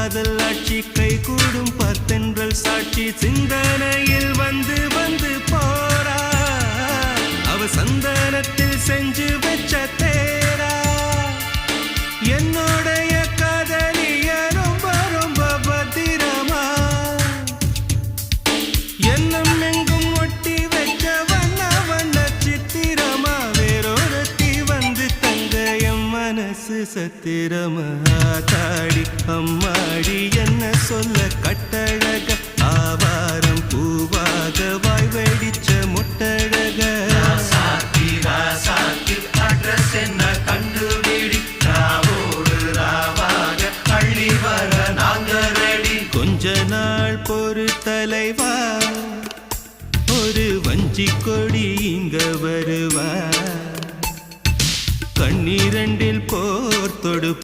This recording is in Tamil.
காதல் ஆட்சி கை கூடும் பத்தென்றல் சாட்சி சிந்தனையில் வந்து வந்து போறா அவ சந்தனத்தில் செஞ்சு வச்ச தேரா என்னோடைய காதலிய ரொம்ப ரொம்ப பத்திரமா என்னும் எங்கும் ஒட்டி வச்ச வண்ண வண்ண சித்திரமா வேறொருத்தி வந்து தங்க என் மனசு சத்திரமா தாடி அம்மாடி என்ன சொல்ல கட்டழக ஆவாரம் பூவாக வாய் வெடிச்ச முட்டழக அட்ரஸ் என்ன கண்டுபிடி ராவோடு ராவாக அள்ளி வர நாங்க ரெடி கொஞ்ச நாள் பொறு தலைவா ஒரு வஞ்சி கொடி இங்க வருவா கண்ணீரண்டில் போர் தொடு